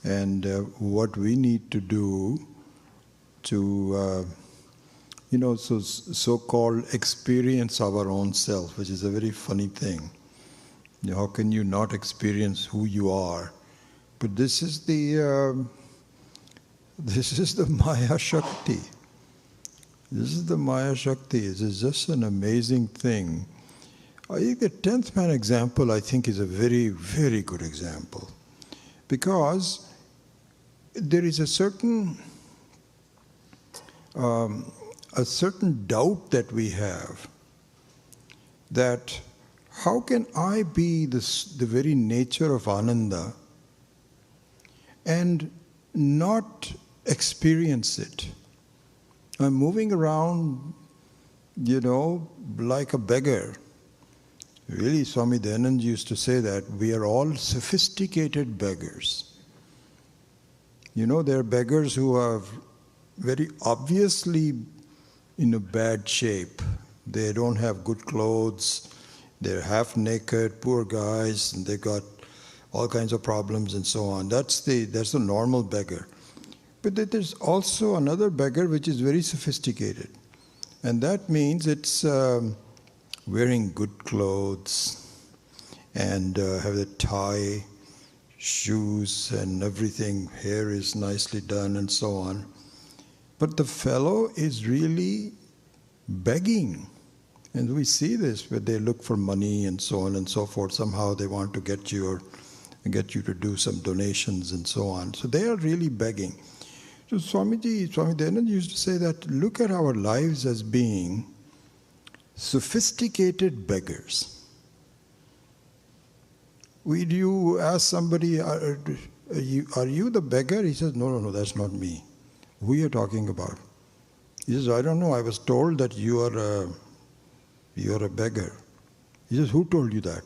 And what we need to do to, so-called experience our own self, which is a very funny thing. How can you not experience who you are? But this is the Maya Shakti. This is the Maya Shakti. It is just an amazing thing. I think the 10th man example, I think, is a very, very good example. Because there is a certain doubt that we have that how can I be the very nature of Ananda and not experience it? I'm moving around, like a beggar. Really, Swami Dayananda used to say that we are all sophisticated beggars. There are beggars who are very obviously in a bad shape. They don't have good clothes. They're half naked, poor guys, and they've got all kinds of problems and so on. That's the normal beggar. But there's also another beggar which is very sophisticated. And that means it's wearing good clothes and have a tie, shoes and everything, hair is nicely done and so on. But the fellow is really begging. And we see this where they look for money and so on and so forth. Somehow they want to get you to do some donations and so on. So they are really begging. So Swami Dayananda used to say that look at our lives as being sophisticated beggars. You ask somebody, are you the beggar? He says, no, that's not me. Who are you talking about? He says, I don't know, I was told that you are a beggar. He says, who told you that?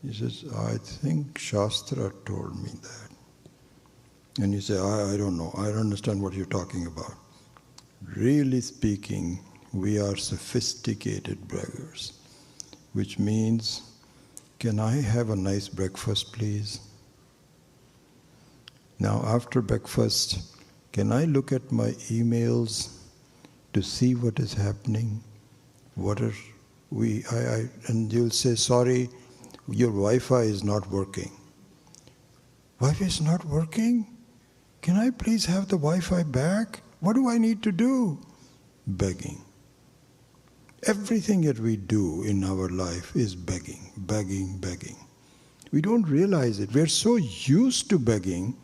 He says, I think Shastra told me that. And you say, I don't know, I don't understand what you're talking about. Really speaking, we are sophisticated beggars, which means, can I have a nice breakfast, please? Now, after breakfast, can I look at my emails to see what is happening? And you'll say, sorry, your Wi-Fi is not working. Wi-Fi is not working? Can I please have the Wi-Fi back? What do I need to do? Begging. Everything that we do in our life is begging, begging, begging. We don't realize it. We're so used to begging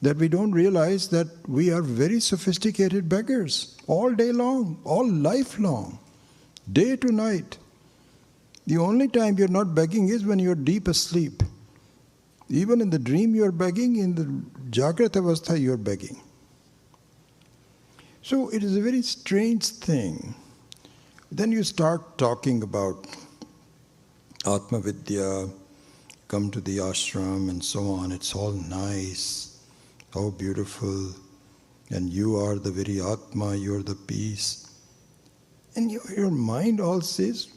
that we don't realize that we are very sophisticated beggars all day long, all life long, day to night. The only time you're not begging is when you're deep asleep. Even in the dream you're begging, in the Jagrata Avastha you're begging. So it is a very strange thing. Then you start talking about Atma Vidya, come to the ashram and so on. It's all nice, how beautiful. And you are the very Atma, you're the peace. And your mind all says,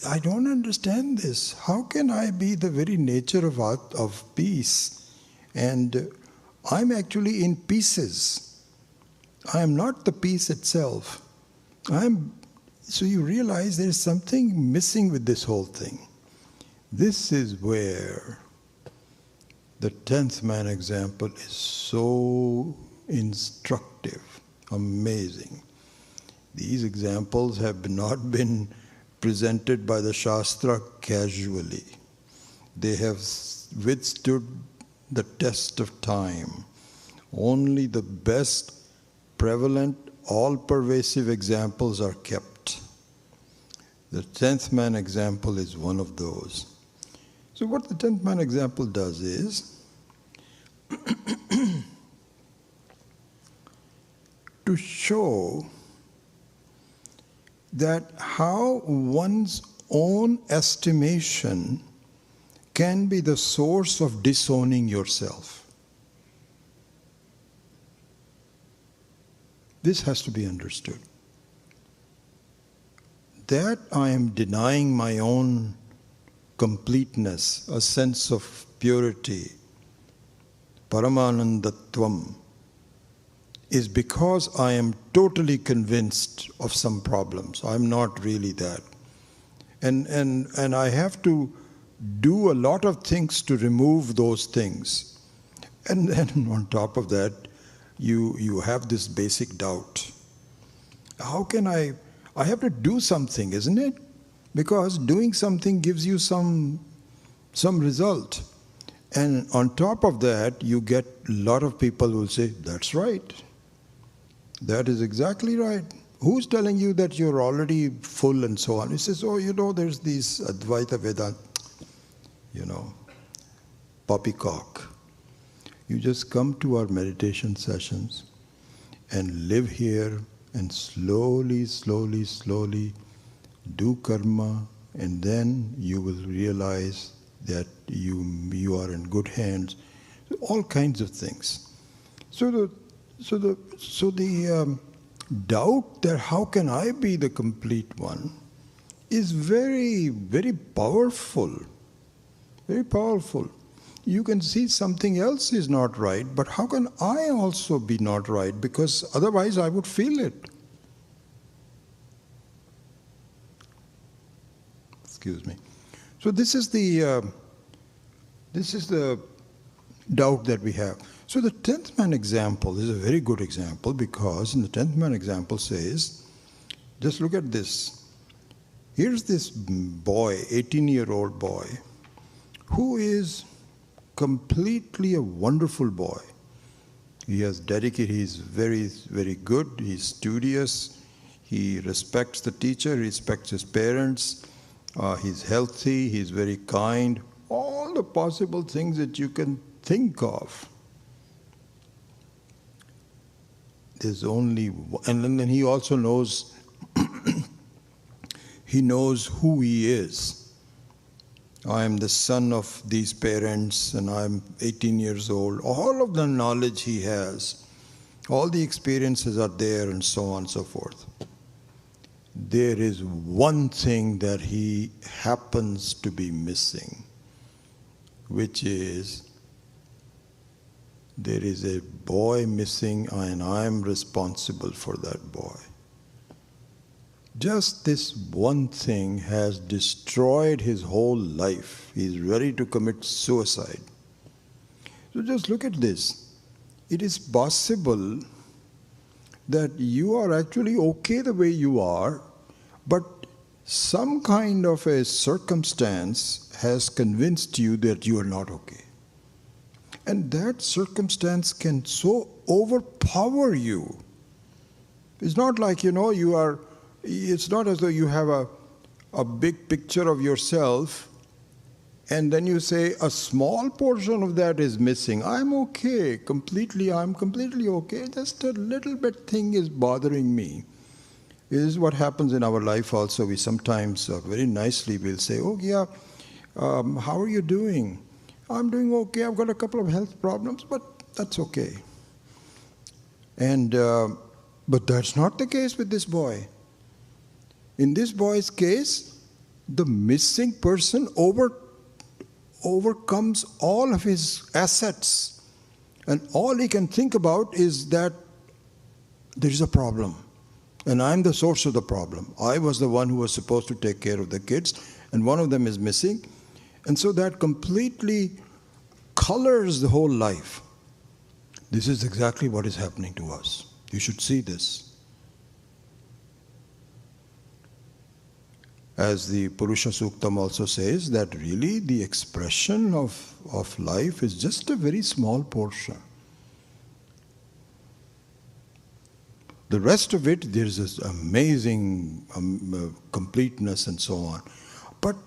I don't understand this. How can I be the very nature of peace? And I'm actually in pieces. I am not the peace itself. So you realize there's something missing with this whole thing. This is where the 10th man example is so instructive, amazing. These examples have not been presented by the Shastra casually. They have withstood the test of time. Only the best, prevalent, all-pervasive examples are kept. The 10th man example is one of those. So what the 10th man example does is to show that how one's own estimation can be the source of disowning yourself. This has to be understood. That I am denying my own completeness, a sense of purity, Paramanandatvam, is because I am totally convinced of some problems. I'm not really that. And I have to do a lot of things to remove those things. And then on top of that, you have this basic doubt. How can I have to do something, isn't it? Because doing something gives you some result. And on top of that, you get a lot of people who will say, that's right. That is exactly right. Who's telling you that you're already full and so on? He says, oh, there's these Advaita Vedanta, poppycock. You just come to our meditation sessions and live here and slowly, slowly, slowly do karma, and then you will realize that you are in good hands. All kinds of things. So the doubt that how can I be the complete one is very, very powerful. Very powerful. You can see something else is not right, but how can I also be not right? Because otherwise I would feel it. Excuse me. So this is the doubt that we have. So the 10th man example is a very good example, because in the 10th man example says, just look at this. Here's this boy, 18-year-old boy, who is completely a wonderful boy. He has dedicated, he's very, very good, he's studious, he respects the teacher, he respects his parents, he's healthy, he's very kind, all the possible things that you can think of. There's only one, and then he also knows, he knows who he is. I am the son of these parents and I'm 18 years old. All of the knowledge he has, all the experiences are there and so on and so forth. There is one thing that he happens to be missing, which is there is a boy missing and I'm responsible for that boy. Just this one thing has destroyed his whole life. He's ready to commit suicide. So just look at this. It is possible that you are actually okay the way you are, but some kind of a circumstance has convinced you that you are not okay. And that circumstance can so overpower you. It's not like, it's not as though you have a big picture of yourself and then you say a small portion of that is missing. I'm okay, I'm completely okay. Just a little bit thing is bothering me. This is what happens in our life also. We sometimes very nicely will say, oh yeah, how are you doing? I'm doing okay. I've got a couple of health problems, but that's okay. And but that's not the case with this boy. In this boy's case, the missing person overcomes all of his assets. And all he can think about is that there is a problem. And I'm the source of the problem. I was the one who was supposed to take care of the kids, and one of them is missing. And so that completely colors the whole life. This is exactly what is happening to us. You should see this. As the Purusha Suktam also says, that really the expression of life is just a very small portion. The rest of it, there's this amazing completeness and so on. But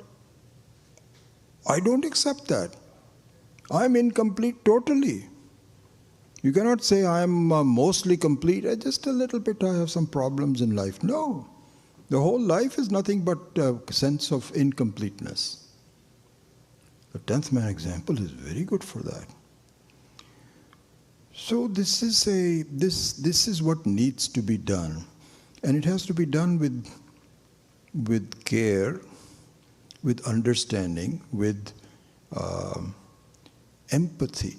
I don't accept that. I'm incomplete totally. You cannot say I'm mostly complete. Just a little bit I have some problems in life. No. The whole life is nothing but a sense of incompleteness. The 10th man example is very good for that. So this is what needs to be done. And it has to be done with care, with understanding, with empathy,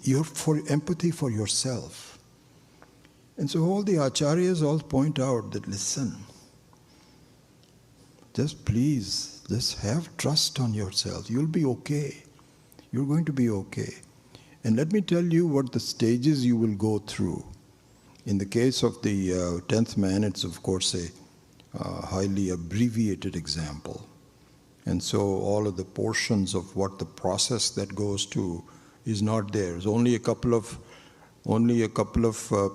empathy for yourself. And so all the acharyas all point out that, listen, just please, just have trust on yourself. You'll be okay. You're going to be okay. And let me tell you what the stages you will go through. In the case of the 10th man, it's of course a highly abbreviated example. And so all of the portions of what the process that goes to is not there. There's only a couple of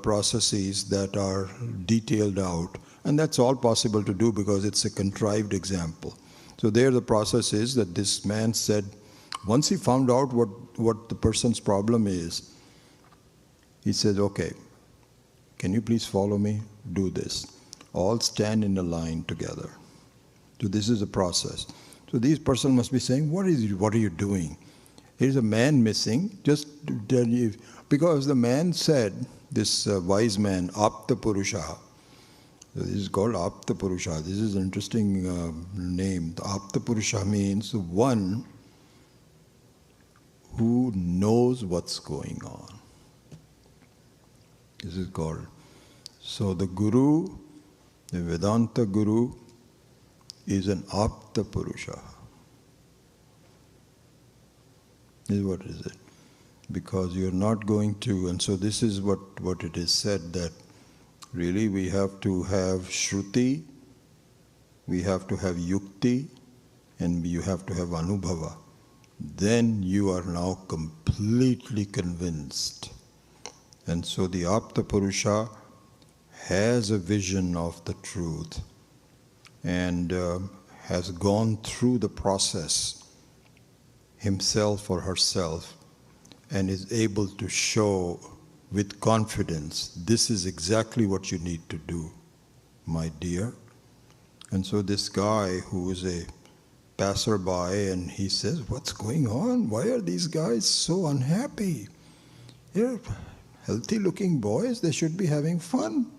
processes that are detailed out. And that's all possible to do because it's a contrived example. So there the process is that this man said, once he found out what the person's problem is, he said, okay, can you please follow me? Do this. All stand in a line together. So this is a process. So this person must be saying, what are you doing? Here's a man missing. Just to tell you, because the man said, this wise man, Apta Purusha. So this is called Apta Purusha. This is an interesting name. The Apta Purusha means one who knows what's going on. This is called. So the Guru, the Vedanta Guru, is an Apta Purusha. This is what is it? Because you're not going to, and so this is what it is said, that really we have to have Shruti, we have to have Yukti, and you have to have Anubhava. Then you are now completely convinced. And so the Apta Purusha has a vision of the truth and has gone through the process himself or herself and is able to show with confidence, this is exactly what you need to do, my dear. And so this guy who is a passerby, and he says, what's going on? Why are these guys so unhappy? They're healthy looking boys, they should be having fun.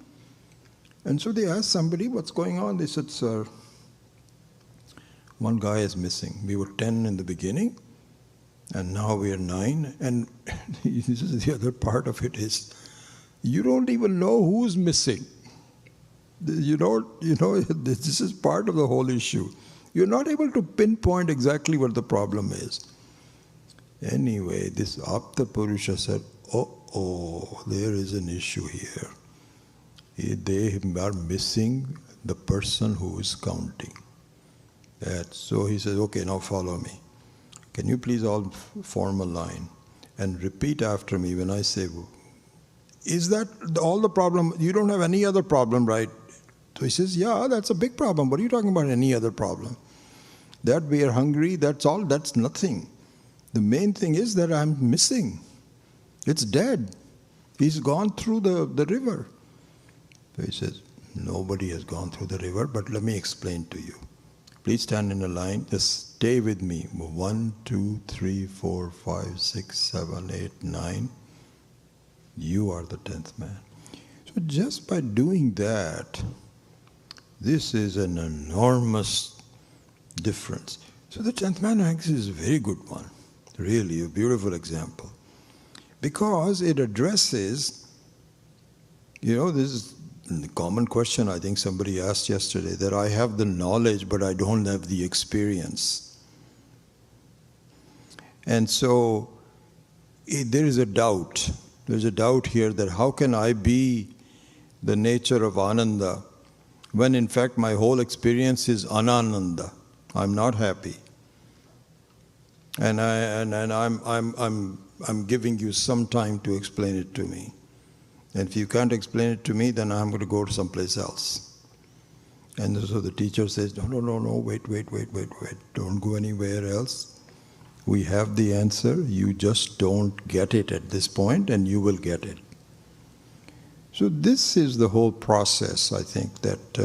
And so they asked somebody, what's going on? They said, sir, one guy is missing. We were 10 in the beginning, and now we are 9. And this is the other part of it is, you don't even know who's missing. You know, this is part of the whole issue. You're not able to pinpoint exactly what the problem is. Anyway, this Apta Purusha said, oh, there is an issue here. They are missing the person who is counting. So he says, okay, now follow me. Can you please all form a line and repeat after me when I say, is that all the problem? You don't have any other problem, right? So he says, yeah, that's a big problem. What are you talking about, any other problem? That we are hungry, that's all, that's nothing. The main thing is that I'm missing. It's dead. He's gone through the river. So he says, nobody has gone through the river, but let me explain to you. Please stand in a line, just stay with me. 1, 2, 3, 4, 5, 6, 7, 8, 9. You are the 10th man. So just by doing that, this is an enormous difference. So the 10th man actually is a very good one. Really, a beautiful example. Because it addresses, this is the common question I think somebody asked yesterday, that I have the knowledge but I don't have the experience. And so there is a doubt. There's a doubt here that how can I be the nature of Ananda when in fact my whole experience is Anananda. I'm not happy. And I'm giving you some time to explain it to me. And if you can't explain it to me, then I'm going to go to someplace else. And so the teacher says, no, wait. Don't go anywhere else. We have the answer. You just don't get it at this point, and you will get it. So this is the whole process, I think, that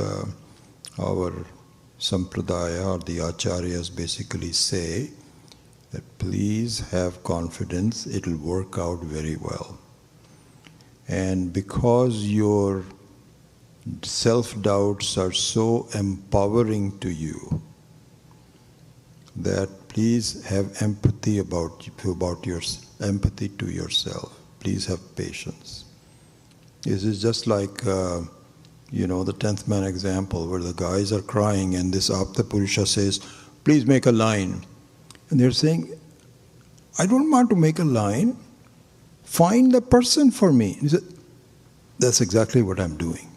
our sampradaya or the acharyas basically say, that please have confidence, it'll work out very well. And because your self-doubts are so empowering to you, that please have empathy about your empathy to yourself. Please have patience. This is just like the 10th man example where the guys are crying and this Apta Purusha says, please make a line. And they're saying, I don't want to make a line. Find the person for me. He said, that's exactly what I'm doing.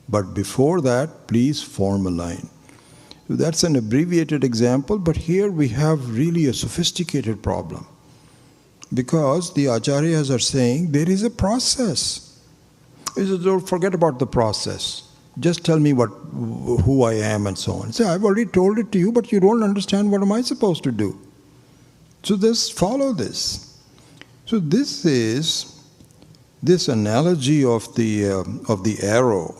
But before that, please form a line. So that's an abbreviated example, but here we have really a sophisticated problem. Because the Acharyas are saying there is a process. He says, don't forget about the process. Just tell me who I am and so on. Say, I've already told it to you, but you don't understand what am I supposed to do. So just follow this. So this is this analogy of the arrow.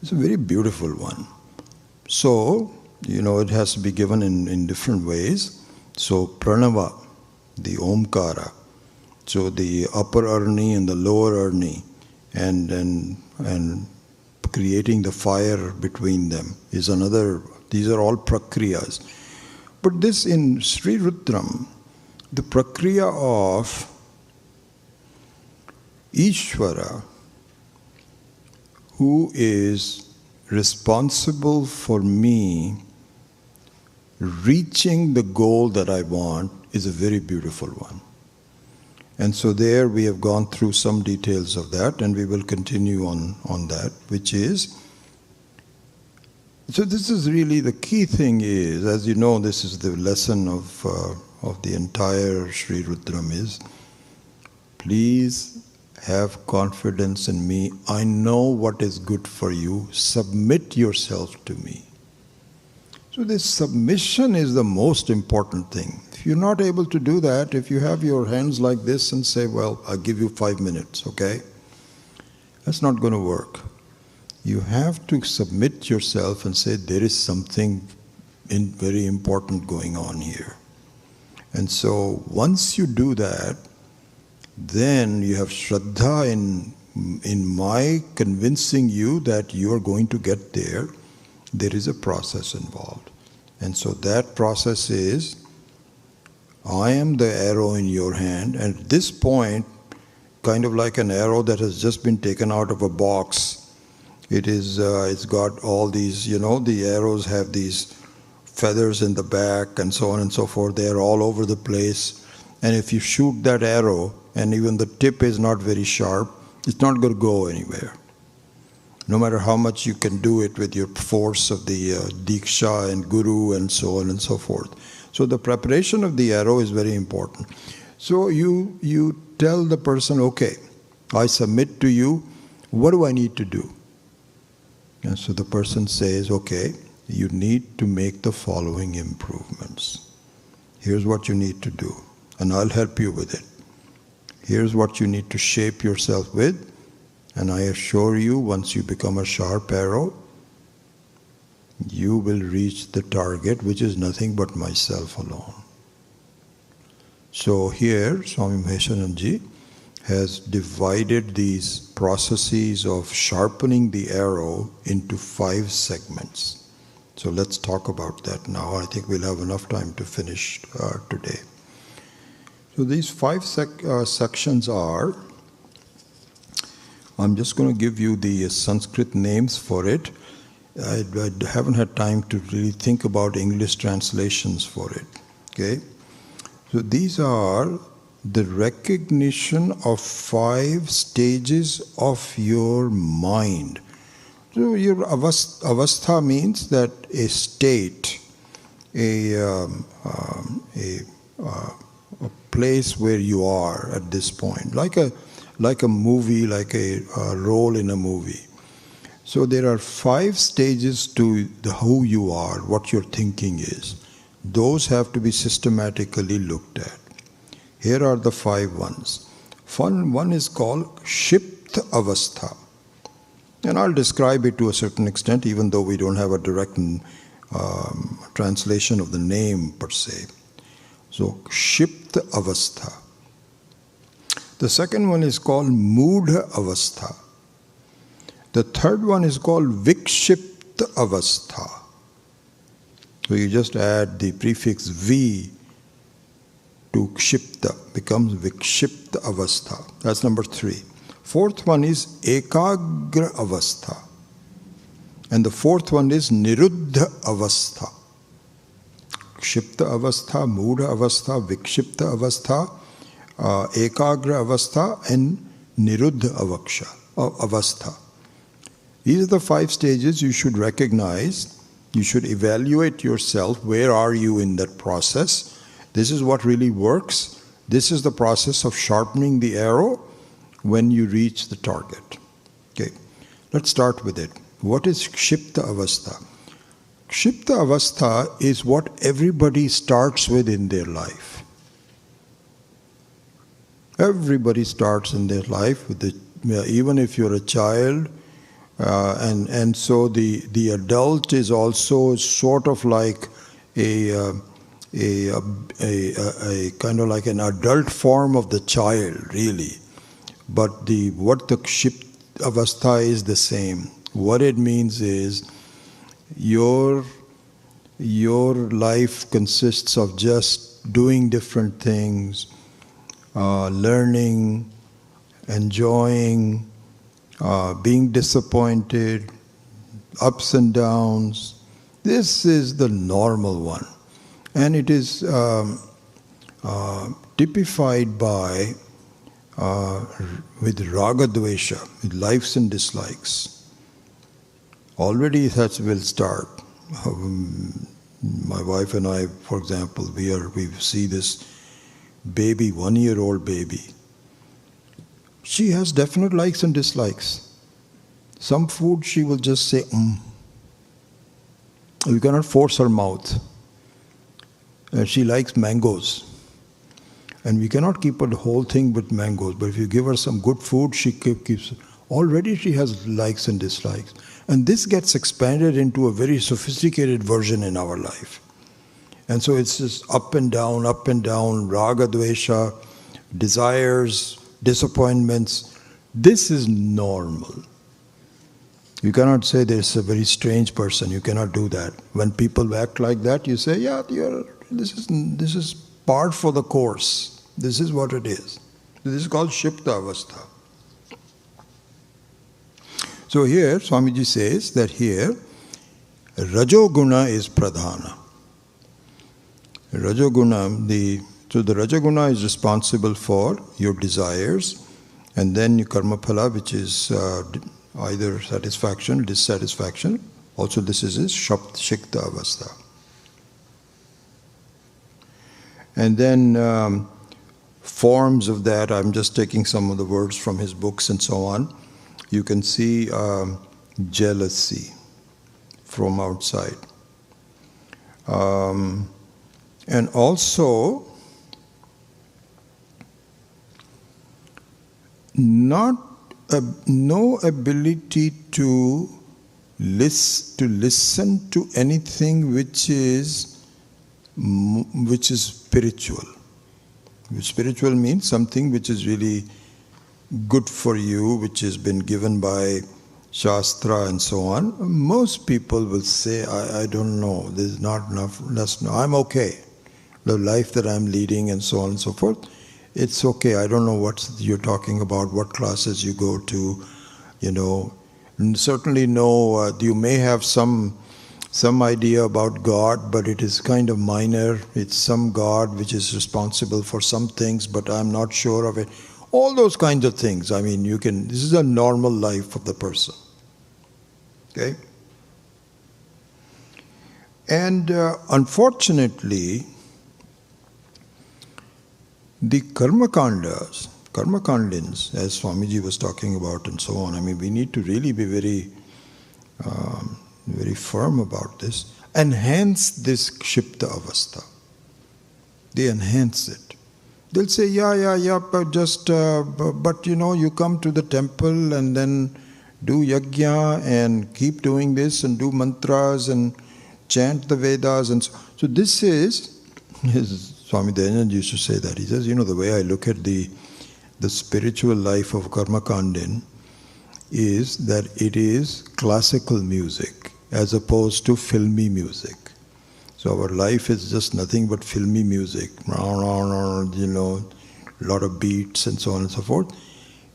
It's a very beautiful one. So, it has to be given in different ways. So pranava, the omkara. So the upper arni and the lower arni, and creating the fire between them is another. These are all prakriyas. But this in ShriRudram, the prakriya of Ishvara, who is responsible for me reaching the goal that I want, is a very beautiful one. And so there we have gone through some details of that, and we will continue on that, which is, so this is really the key thing is, as you know, this is the lesson of the entire ShriRudram is, please have confidence in me. I know what is good for you. Submit yourself to me. So this submission is the most important thing. If you're not able to do that, if you have your hands like this and say, well, I'll give you 5 minutes, okay? That's not going to work. You have to submit yourself and say, there is something very important going on here. And so once you do that, then you have Shraddha in my convincing you that you are going to get there. There is a process involved. And so that process is, I am the arrow in your hand, and at this point, kind of like an arrow that has just been taken out of a box. It's got all these, the arrows have these feathers in the back and so on and so forth. They are all over the place. And if you shoot that arrow, and even the tip is not very sharp, it's not going to go anywhere. No matter how much you can do it with your force of the Diksha and Guru and so on and so forth. So the preparation of the arrow is very important. So you tell the person, okay, I submit to you, what do I need to do? And so the person says, okay, you need to make the following improvements. Here's what you need to do, and I'll help you with it. Here's what you need to shape yourself with, and I assure you, once you become a sharp arrow, you will reach the target, which is nothing but myself alone. So here, Swami Maheshananji has divided these processes of sharpening the arrow into 5 segments. So let's talk about that now. I think we'll have enough time to finish today. So these 5 sections are, I'm just going to give you the Sanskrit names for it. I haven't had time to really think about English translations for it. Okay? So these are the recognition of 5 stages of your mind. So your avastha means that a state, a place where you are at this point, like a movie, like a role in a movie. So there are 5 stages to who you are, what your thinking is. Those have to be systematically looked at. Here are the 5 ones. One is called Shipta Avastha. And I'll describe it to a certain extent, even though we don't have a direct translation of the name per se. So, Shipta Avastha. The second one is called Mudha Avastha. The third one is called Vikshipta Avastha. So you just add the prefix V to kshipta, becomes vikshipta avastha. That's number 3. Fourth one is Eka Gravastha. And the fourth one is Niruddha avastha. Kshipta avastha, Mudha avastha, vikshipta avastha, Ekagra avastha, and Niruddha avastha. These are the 5 stages you should recognize. You should evaluate yourself. Where are you in that process? This is what really works. This is the process of sharpening the arrow when you reach the target. Okay, let's start with it. What is Kshipta avastha? Kshipta avastha is what everybody starts with in their life. Everybody starts in their life with even if you're a child, and so the adult is also sort of like a kind of like an adult form of the child, really. But what the Kshipta avastha is the same. What it means is your life consists of just doing different things, learning, enjoying, being disappointed, ups and downs. This is the normal one. And it is typified by with raga dvesha, with likes and dislikes. Already that will start. My wife and I, for example, we see this baby, 1-year-old baby. She has definite likes and dislikes. Some food she will just say, You cannot force her mouth. She likes mangoes. And we cannot keep her the whole thing with mangoes. But if you give her some good food, she keeps. Already she has likes and dislikes. And this gets expanded into a very sophisticated version in our life. And so it's just up and down, raga, dvesha, desires, disappointments. This is normal. You cannot say there's a very strange person. You cannot do that. When people act like that, you say, yeah, this is par for the course. This is what it is. This is called Kshipta avastha. So here, Swamiji says that here, Rajoguna is pradhana. Rajoguna, so the Rajoguna is responsible for your desires, and then your karma phala, which is either satisfaction, dissatisfaction. Also this is Shikta avastha. And then forms of that, I'm just taking some of the words from his books and so on. You can see jealousy from outside. And also, no ability to listen to anything which is spiritual. Spiritual means something which is really good for you, which has been given by Shastra and so on. Most people will say, I don't know, there's not enough, I'm okay. The life that I'm leading and so on and so forth, it's okay. I don't know what you're talking about, what classes you go to, And certainly no, you may have some idea about God, but it is kind of minor. It's some God which is responsible for some things, but I'm not sure of it. All those kinds of things. I mean, this is a normal life of the person. Okay? And unfortunately, the karmakandins, as Swamiji was talking about and so on, I mean, we need to really be very, very firm about this. Enhance this Kshipta avastha. They enhance it. They'll say, yeah, but you come to the temple and then do yajna and keep doing this and do mantras and chant the Vedas. And so this is, Swami Dayanand used to say that. He says, the way I look at the spiritual life of Karmakandin is that it is classical music as opposed to filmy music. So our life is just nothing but filmy music, a lot of beats and so on and so forth.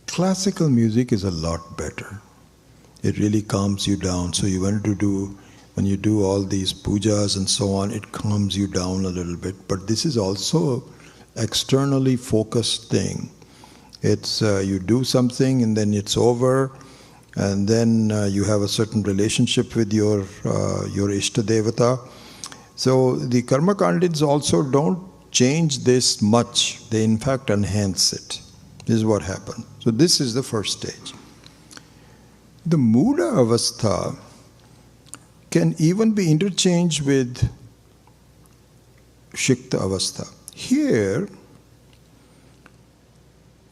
Classical music is a lot better. It really calms you down. So when you do all these pujas and so on, it calms you down a little bit. But this is also externally focused thing. It's you do something and then it's over, and then you have a certain relationship with your Ishta Devata. So the Karma Kandins also don't change this much. They in fact enhance it. This is what happened. So this is the first stage. The Muda Avastha can even be interchanged with Shikta Avastha. Here,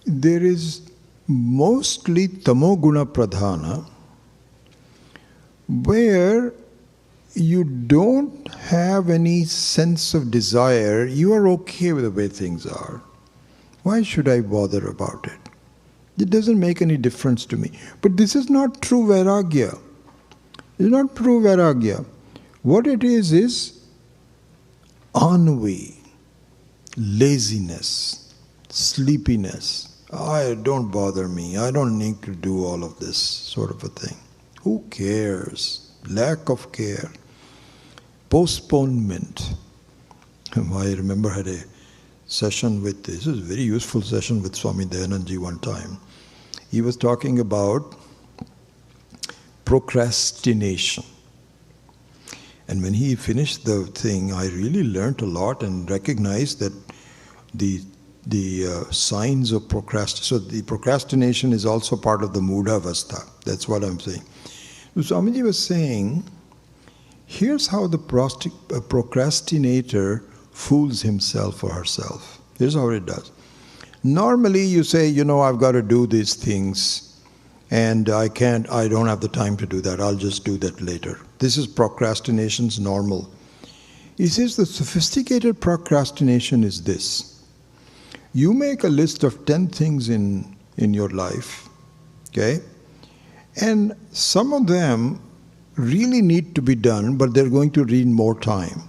there is mostly Tamoguna Pradhana, where you don't have any sense of desire. You are okay with the way things are. Why should I bother about it? It doesn't make any difference to me. But this is not true Vairagya. It's not true Vairagya. What it is ennui, laziness, sleepiness. Don't bother me. I don't need to do all of this sort of a thing. Who cares? Lack of care. Postponement. I remember I had a session this was a very useful session with Swami Dayanandji one time. He was talking about procrastination. And when he finished the thing, I really learned a lot and recognized that the signs of procrastination. So the procrastination is also part of the Muda Avastha. That's what I'm saying. So Swamiji was saying, here's how the procrastinator fools himself or herself. Here's how it does. Normally you say, I've got to do these things and I don't have the time to do that. I'll just do that later. This is procrastination's normal. He says the sophisticated procrastination is this. You make a list of 10 things in your life, okay? And some of them really need to be done, but they're going to need more time.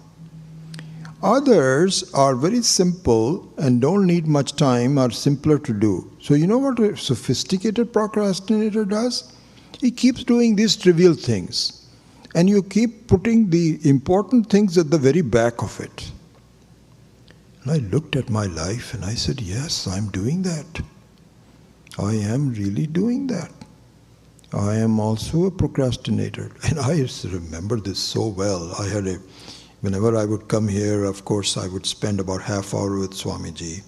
Others are very simple and don't need much time, are simpler to do. So you know what a sophisticated procrastinator does? He keeps doing these trivial things. And you keep putting the important things at the very back of it. And I looked at my life and I said, yes, I'm doing that. I am really doing that. I am also a procrastinator. And I used to remember this so well. Whenever I would come here, of course, I would spend about half hour with Swamiji,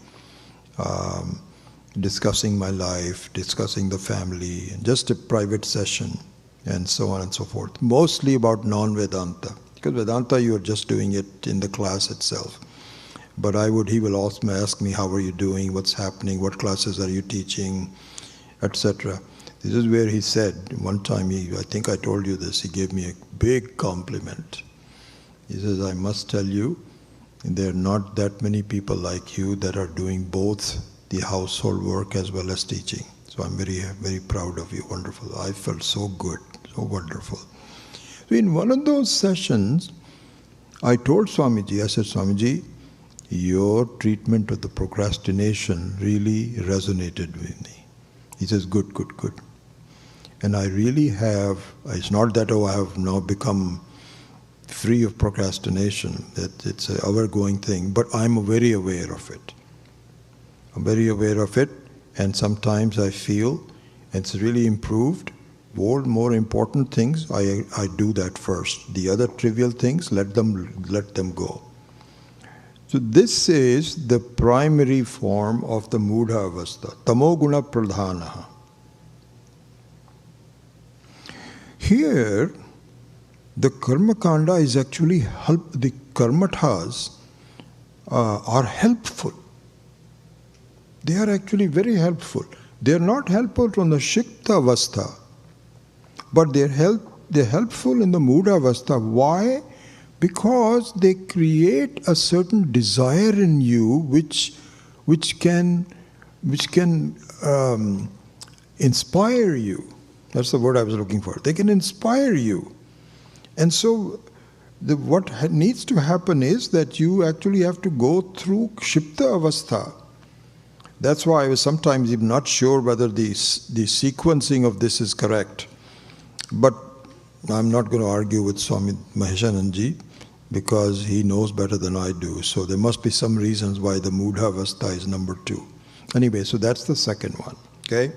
discussing my life, discussing the family, just a private session, and so on and so forth. Mostly about non-Vedanta, because Vedanta you are just doing it in the class itself. But he will also ask me, how are you doing, what's happening, what classes are you teaching, etc. This is where he said, one time, I think I told you this, he gave me a big compliment. He says, I must tell you, there are not that many people like you that are doing both the household work as well as teaching. So I'm very, very proud of you. Wonderful. I felt so good, so wonderful. So in one of those sessions, I told Swamiji, I said, Swamiji, your treatment of the procrastination really resonated with me. He says, good, good, good. And I really have, it's not that, I have now become free of procrastination, that it's an ever-going thing, but I'm very aware of it. I'm very aware of it, and sometimes I feel it's really improved. More important things, I do that first. The other trivial things, let them go. So this is the primary form of the Muda Avastha, Tamoguna Pradhanaha. Here, the Karma Kanda is actually the Karmathas are helpful. They are actually very helpful. They are not helpful from the Shikta Avastha, but they're helpful in the Muda Avastha. Why? Because they create a certain desire in you which can inspire you. That's the word I was looking for. They can inspire you. And so what needs to happen is that you actually have to go through Kshipta Avastha. That's why I was sometimes even not sure whether the sequencing of this is correct. But I'm not going to argue with Swami Maheshananji because he knows better than I do. So there must be some reasons why the Mudha Avastha is number 2. Anyway, so that's the second one. Okay?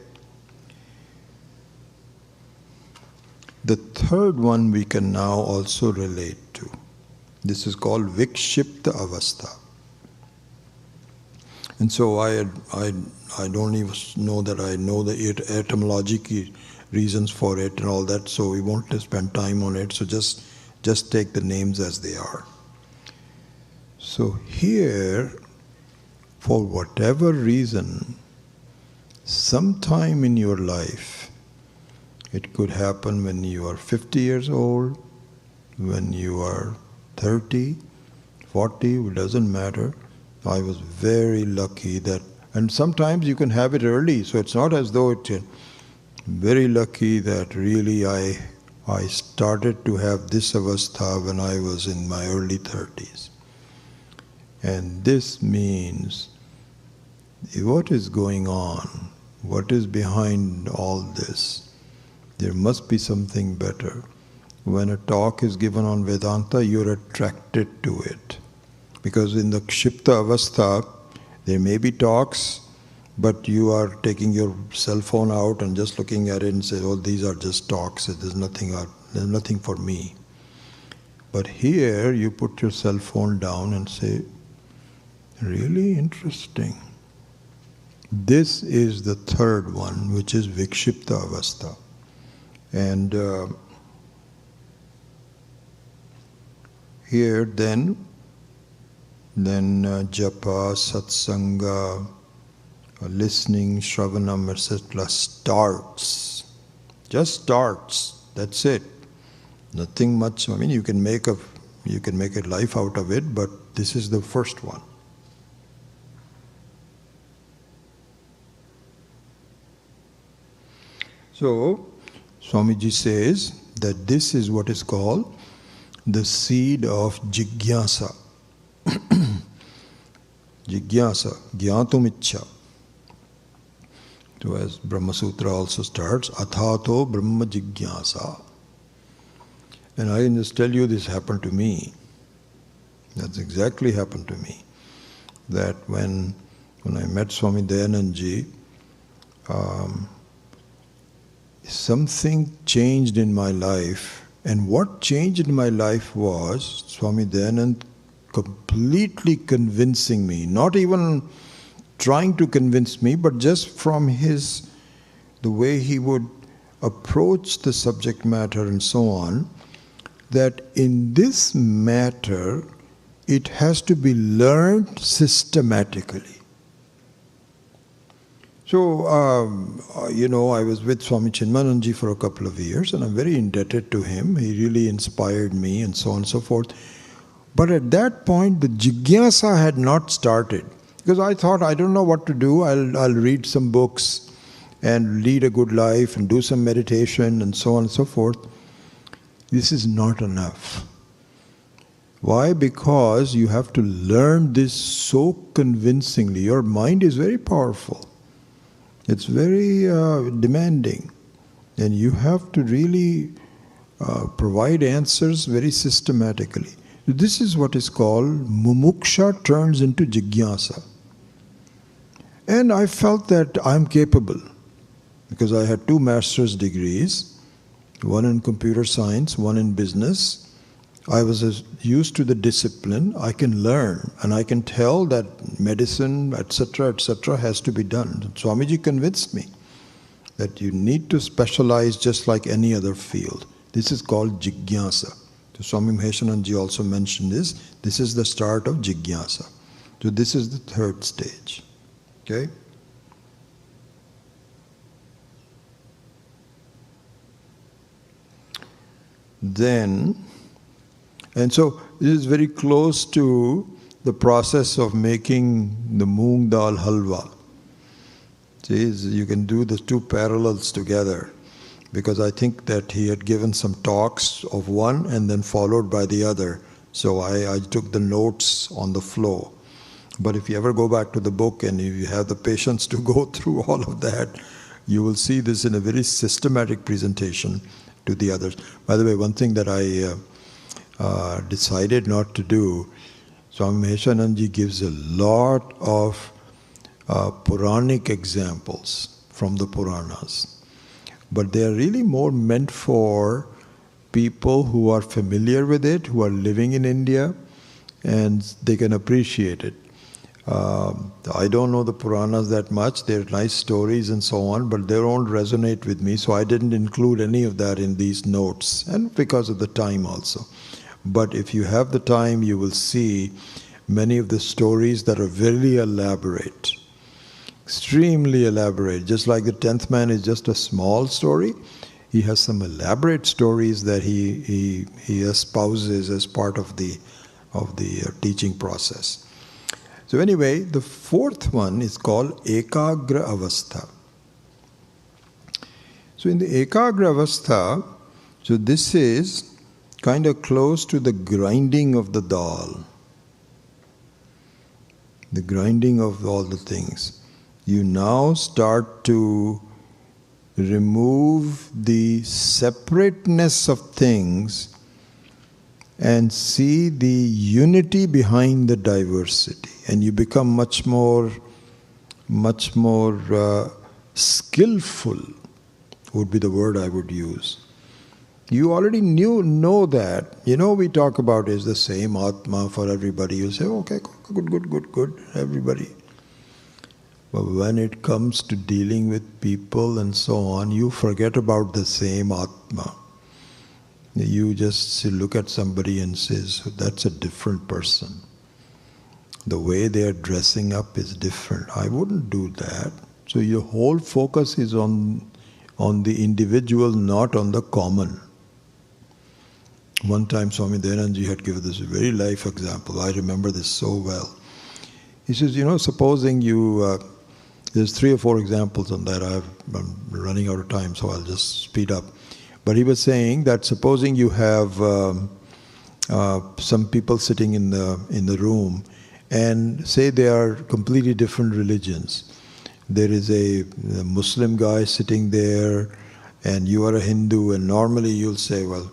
The third one we can now also relate to. This is called Vikshipta Avastha. And so I don't even know that I know the etymological reasons for it and all that, so we won't spend time on it. So just take the names as they are. So here, for whatever reason, sometime in your life, it could happen when you are 50 years old, when you are 30, 40, it doesn't matter. I was very lucky that, and sometimes you can have it early, so it's not as though it's very lucky that really I started to have this avastha when I was in my early 30s. And this means, what is going on? What is behind all this? There must be something better. When a talk is given on Vedanta, you're attracted to it. Because in the Kshipta Avastha, there may be talks, but you are taking your cell phone out and just looking at it and say, oh, these are just talks, there's nothing for me. But here, you put your cell phone down and say, really interesting. This is the third one, which is Vikshipta Avastha. And here then japa, satsanga, listening, shravanam, etc. starts. Just starts. That's it. Nothing much. I mean, you can make a life out of it, but this is the first one. So, Swamiji says that this is what is called the seed of jigyasa. Jigyasa, gyatum ichcha. So as Brahma Sutra also starts, athato brahma jigyasa. And I can just tell you this happened to me. That's exactly happened to me. That when I met Swami Dayanandji, something changed in my life. And what changed in my life was Swami Dayanand completely convincing me, not even trying to convince me, but just from the way he would approach the subject matter and so on, that in this matter, it has to be learned systematically. So, I was with Swami Chinmayananji for a couple of years, and I'm very indebted to him. He really inspired me and so on and so forth. But at that point, the jigyasa had not started. Because I thought, I don't know what to do. I'll read some books and lead a good life and do some meditation and so on and so forth. This is not enough. Why? Because you have to learn this so convincingly. Your mind is very powerful. It's very demanding. And you have to really provide answers very systematically. This is what is called mumuksha turns into jigyasa. And I felt that I'm capable, because I had 2 master's degrees, one in computer science, one in business. I was used to the discipline. I can learn, and I can tell that medicine, etc., has to be done. Swamiji convinced me that you need to specialize just like any other field. This is called jigyasa. So Swami Maheshananji also mentioned this. This is the start of jigyasa. So this is the third stage. Okay? Then, and so this is very close to the process of making the moong dal halwa. See, you can do the 2 parallels together. because I think that he had given some talks of one and then followed by the other. So I took the notes on the flow. But if you ever go back to the book and if you have the patience to go through all of that, you will see this in a very systematic presentation to the others. By the way, one thing that I decided not to do, Swami Maheshananji gives a lot of Puranic examples from the Puranas. But they are really more meant for people who are familiar with it, who are living in India, and they can appreciate it. I don't know the Puranas that much. They're nice stories and so on, but they don't resonate with me, so I didn't include any of that in these notes, and because of the time also. But if you have the time, you will see many of the stories that are very elaborate, extremely elaborate. Just like the 10th man is just a small story, he has some elaborate stories that he espouses as part of the teaching process. So anyway, the fourth one is called Eka Gravastha. So in the Eka Gravastha, so this is kind of close to the grinding of the dal, the grinding of all the things. You now start to remove the separateness of things and see the unity behind the diversity. And you become much more skillful, would be the word I would use. You already know that. We talk about is the same Atma for everybody. You say, okay, good, everybody. But when it comes to dealing with people and so on, you forget about the same Atma. You just look at somebody and says, that's a different person. The way they are dressing up is different. I wouldn't do that. So your whole focus is on the individual, not on the common. One time Swami Dayananji had given this very life example. I remember this so well. He says, supposing you... there's 3 or 4 examples on that. I'm running out of time, so I'll just speed up. But he was saying that supposing you have some people sitting in the room, and say they are completely different religions. There is a Muslim guy sitting there, and you are a Hindu, and normally you'll say, well,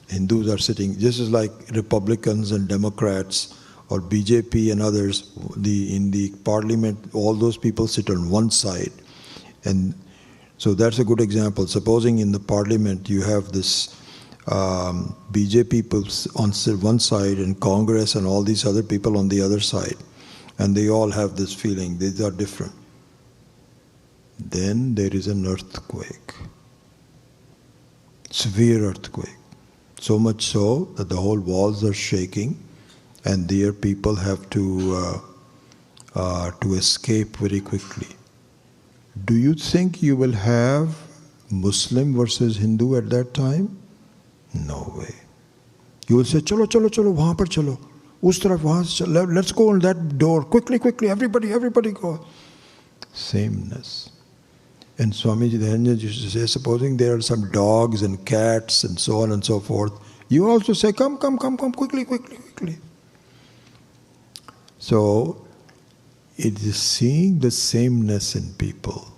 Hindus are sitting, this is like Republicans and Democrats, or BJP and others, in the parliament, all those people sit on one side. And so that's a good example. Supposing in the parliament you have this BJP people on one side and Congress and all these other people on the other side, and they all have this feeling, these are different. Then there is an earthquake, severe earthquake. So much so that the whole walls are shaking, and their people have to escape very quickly. Do you think you will have Muslim versus Hindu at that time? No way. You will say, chalo, wahan par chalo. Us taraf, wahan se chalo. Let's go on that door. Quickly, everybody go. Sameness. And Swamiji Dayananda used to say, supposing there are some dogs and cats and so on and so forth, you also say, come, quickly. So, it is seeing the sameness in people.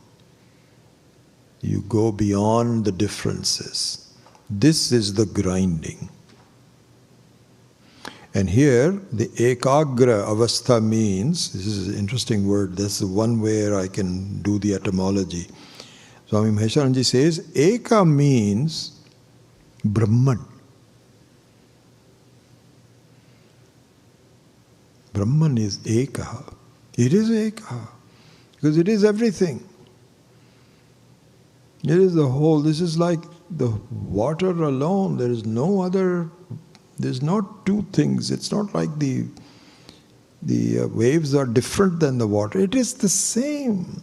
You go beyond the differences. This is the grinding. And here, the Eka Gravastha means, this is an interesting word, this is one where I can do the etymology. Swami Maheshananji says, Eka means Brahman. Brahman is Eka. It is Eka. Because it is everything. It is the whole. This is like the water alone. There is no other. There's not two things. It's not like the waves are different than the water. It is the same.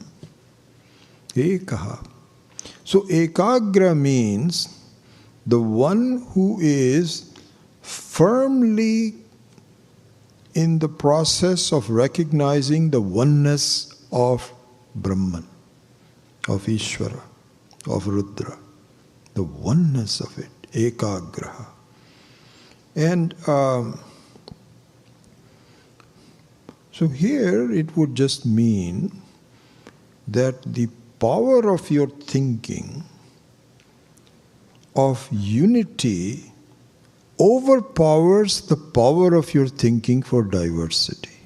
Eka. So Ekagra means the one who is firmly in the process of recognizing the oneness of Brahman, of Ishvara, of Rudra. the oneness of it, ekagraha. And so here it would just mean that the power of your thinking of unity overpowers the power of your thinking for diversity.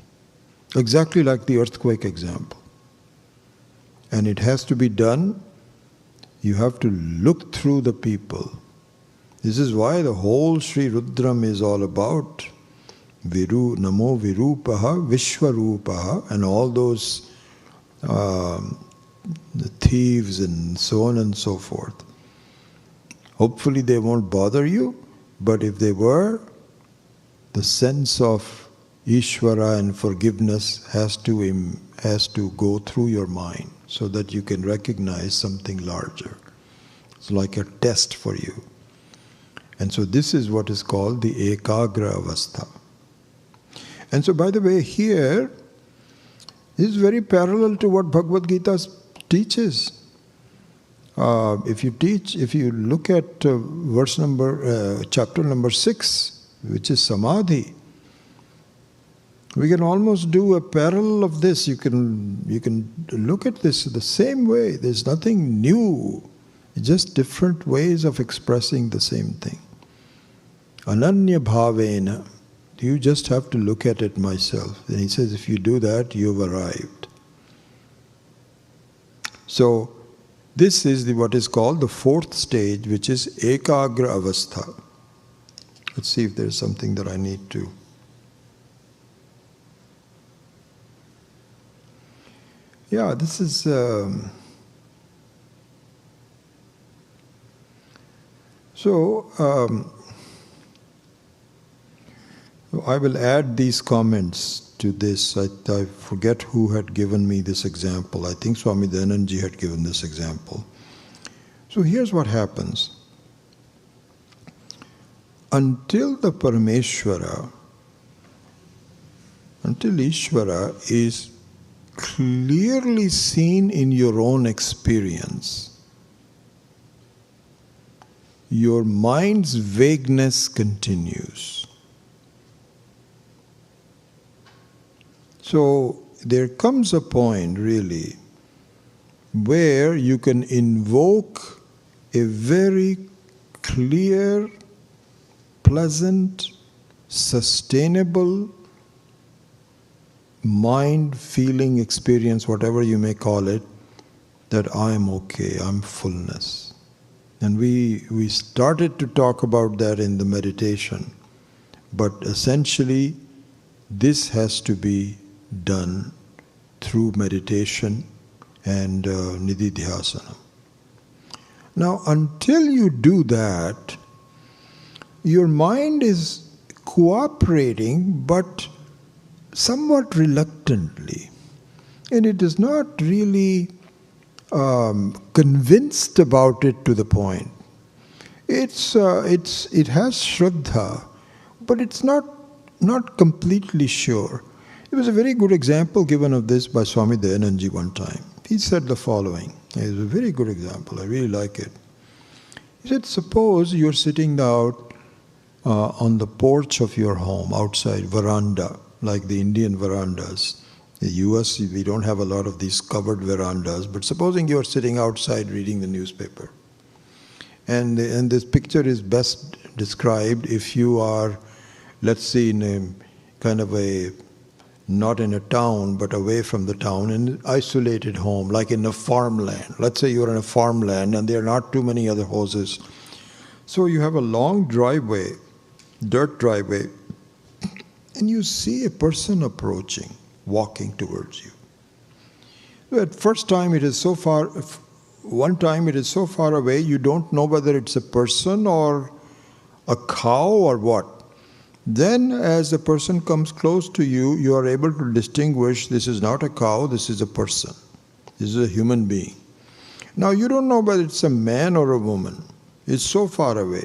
Exactly like the earthquake example. And it has to be done. You have to look through the people. This is why the whole ShriRudram is all about Namo Virupaha, Vishwarupaha, and all those the thieves and so on and so forth. Hopefully they won't bother you, but if they were, the sense of Ishvara and forgiveness has to go through your mind so that you can recognize something larger. It's like a test for you. And so this is what is called the Eka Gravastha. And so, by the way, here is very parallel to what Bhagavad Gita teaches. If you look at chapter number 6, which is Samadhi, we can almost do a parallel of this. You can look at this the same way. There's nothing new, just different ways of expressing the same thing. Ananya bhavena. You just have to look at it myself. And he says, if you do that, you've arrived. So, this is what is called the fourth stage, which is Eka Gravastha. Let's see if there's something that I need to. Yeah, this is. I will add these comments to this. I forget who had given me this example. I think Swami Dayananji had given this example. So here's what happens. Until Ishvara is clearly seen in your own experience, your mind's vagueness continues. So there comes a point, really, where you can invoke a very clear, pleasant, sustainable mind, feeling, experience, whatever you may call it, that I am okay, I'm fullness. And we started to talk about that in the meditation. But essentially, this has to be done through meditation and nididhyasana. Now, until you do that, your mind is cooperating, but somewhat reluctantly. And it is not really convinced about it to the point. It has Shraddha, but it's not completely sure. There was a very good example given of this by Swami Dayananji one time. He said the following. It was a very good example. I really like it. He said, suppose you're sitting out on the porch of your home, outside, veranda, like the Indian verandas. In the US, we don't have a lot of these covered verandas, but supposing you're sitting outside reading the newspaper. And this picture is best described if you are, let's say, in a kind of a, not in a town, but away from the town, in an isolated home, like in a farmland. Let's say you're in a farmland and there are not too many other houses. So you have a long driveway, dirt driveway, and you see a person approaching, walking towards you. So at first time it is so far, one time it is so far away, you don't know whether it's a person or a cow or what. Then as the person comes close to you, you are able to distinguish this is not a cow, this is a person. This is a human being. Now you don't know whether it's a man or a woman. It's so far away.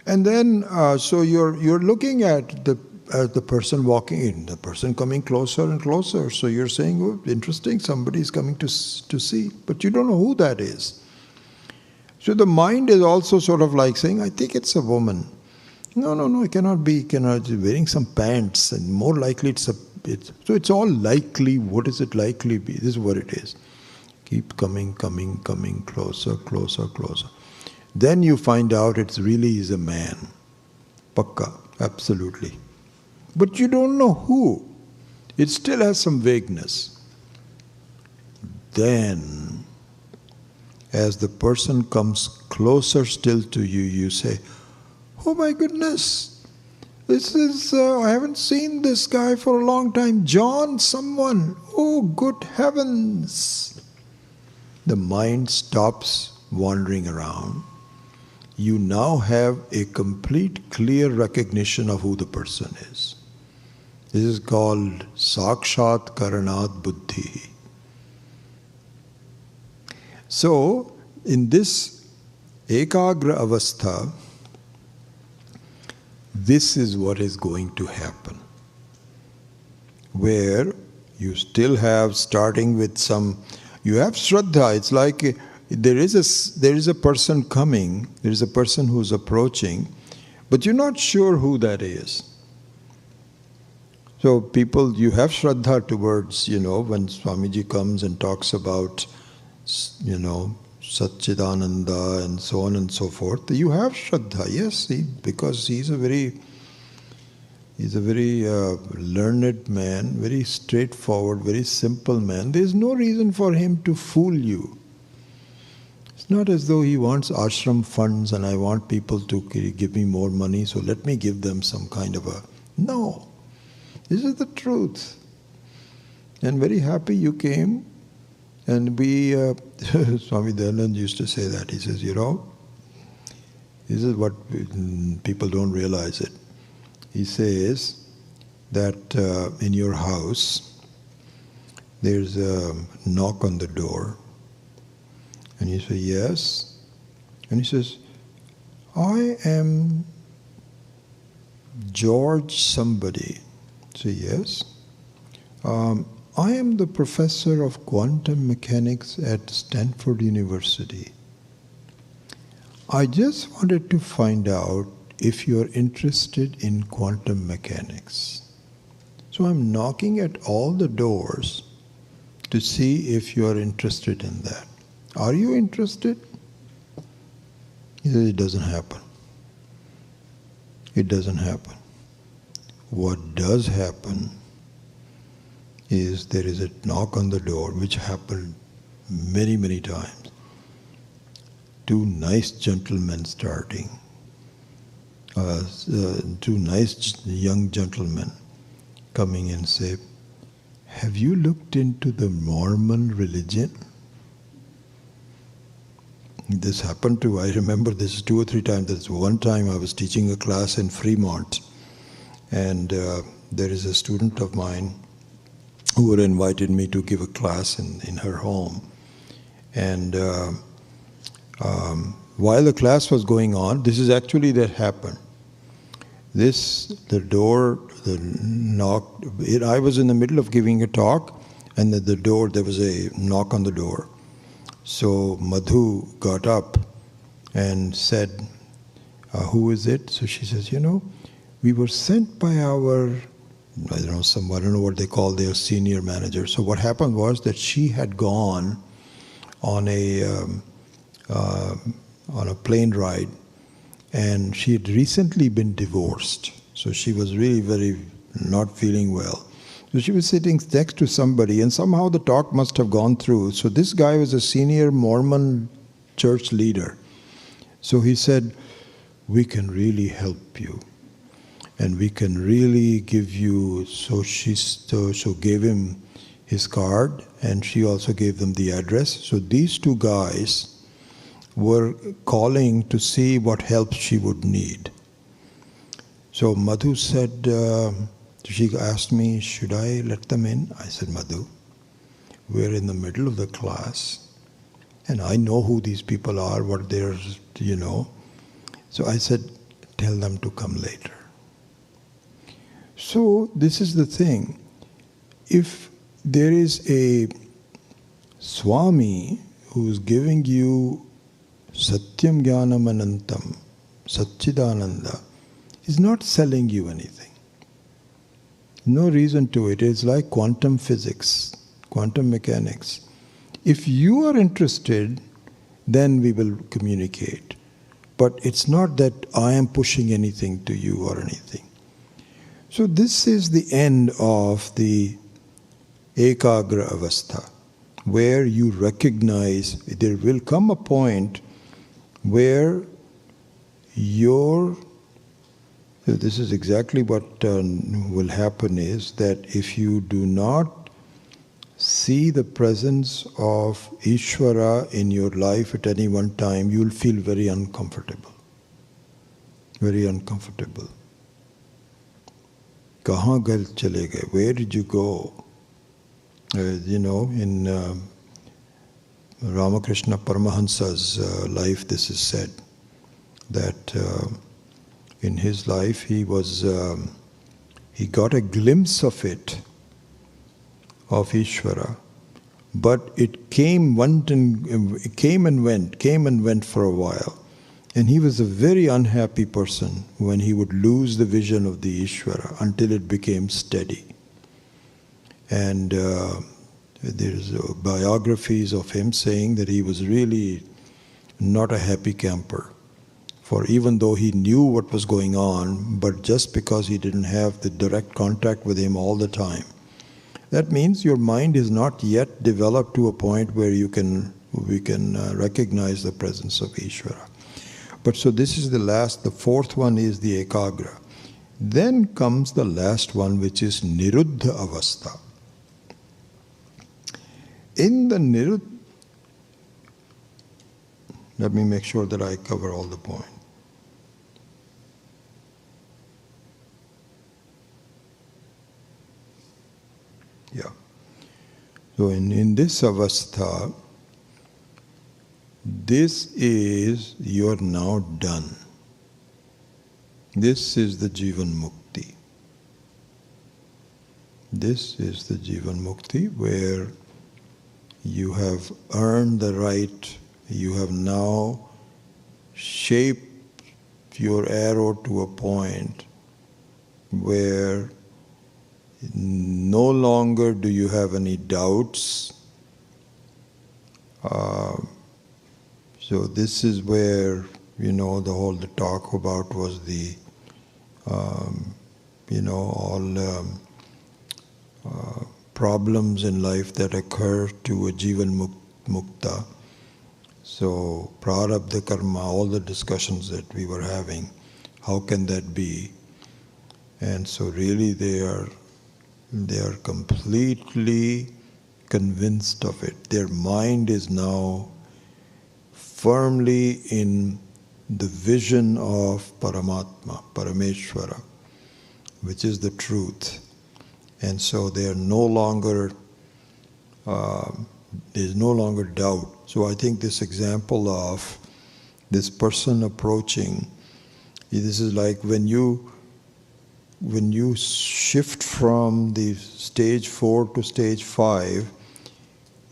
And then, so you're looking at the person walking in, the person coming closer and closer. So you're saying, oh, interesting, somebody is coming to see. But you don't know who that is. So the mind is also sort of like saying, I think it's a woman. No, it cannot be. Cannot be wearing some pants, and more likely so it's all likely. What is it likely be? This is what it is. Keep coming, closer. Then you find out it really is a man. Pakka, absolutely. But you don't know who. It still has some vagueness. Then, as the person comes closer still to you, you say, oh my goodness, this is, I haven't seen this guy for a long time. John, someone. Oh, good heavens. The mind stops wandering around. You now have a complete, clear recognition of who the person is. This is called Sakshat Karanat Buddhi. So, in this Eka Gravastha, this is what is going to happen. Where you still have, starting with some, you have Shraddha. It's like there is a person coming, there is a person who's approaching, but you're not sure who that is. So people, you have Shraddha towards, when Swamiji comes and talks about, Satchidananda and so on and so forth, you have Shraddha, yes, because he's a very learned man, very straightforward, very simple man. There's no reason for him to fool you. It's not as though he wants ashram funds and I want people to give me more money, so let me give them some kind of a... No. This is the truth. And very happy you came. And we, Swami Dayanand used to say that. He says, this is what people don't realize it. He says that in your house, there's a knock on the door. And you say, yes. And he says, I am George somebody. Say, yes. I am the professor of quantum mechanics at Stanford University. I just wanted to find out if you're interested in quantum mechanics. So I'm knocking at all the doors to see if you're interested in that. Are you interested? He says, it doesn't happen. It doesn't happen. What does happen is there is a knock on the door, which happened many, many times. Two nice gentlemen starting, two nice young gentlemen coming and say, have you looked into the Mormon religion? This happened to, I remember this 2 or 3 times. There's one time I was teaching a class in Fremont, and there is a student of mine who had invited me to give a class in her home. And while the class was going on, this is actually that happened. The knock, I was in the middle of giving a talk, and at the door, there was a knock on the door. So Madhu got up and said, who is it? So she says, we were sent by our, I don't know what they call their senior manager. So what happened was that she had gone on a plane ride, and she had recently been divorced. So she was really very not feeling well. So she was sitting next to somebody, and somehow the talk must have gone through. So this guy was a senior Mormon church leader. So he said, we can really help you. And we can really give you, so she gave him his card, and she also gave them the address. So these two guys were calling to see what help she would need. So Madhu said, she asked me, should I let them in? I said, Madhu, we're in the middle of the class, and I know who these people are, what they're, So I said, tell them to come later. So this is the thing. If there is a Swami who's giving you Satyam Jnanam Anantam, Satchidananda, is not selling you anything. No reason to it. It's like quantum physics, quantum mechanics. If you are interested, then we will communicate. But it's not that I am pushing anything to you or anything. So this is the end of the Eka Gravastha, where you recognize there will come a point where this is exactly what will happen, is that if you do not see the presence of Ishvara in your life at any one time, you will feel very uncomfortable. Very uncomfortable. Kahan gal chale gaye? Where did you go? In Ramakrishna Paramahansa's life, this is said, that in his life he got a glimpse of it, of Ishvara, but it came and went for a while. And he was a very unhappy person when he would lose the vision of the Ishvara until it became steady. And there's biographies of him saying that he was really not a happy camper. For even though he knew what was going on, but just because he didn't have the direct contact with him all the time. That means your mind is not yet developed to a point where we can recognize the presence of Ishvara. But so this is the fourth one is the Ekagra. Then comes the last one, which is Niruddha Avastha. In the Niruddha, let me make sure that I cover all the points. Yeah. So in this avastha, this is, you're now done. This is the Jivan Mukti. This is the Jivan Mukti, where you have earned the right, you have now shaped your arrow to a point where no longer do you have any doubts. So this is where, the talk about was the, all problems in life that occur to a Jivan Mukta. So prarabdha karma, all the discussions that we were having, how can that be? And so really they are completely convinced of it. Their mind is now firmly in the vision of Paramatma, Parameshwara, which is the truth. And so they are no longer, there's no longer doubt. So I think this example of this person approaching, this is like when you shift from the stage 4 to stage 5,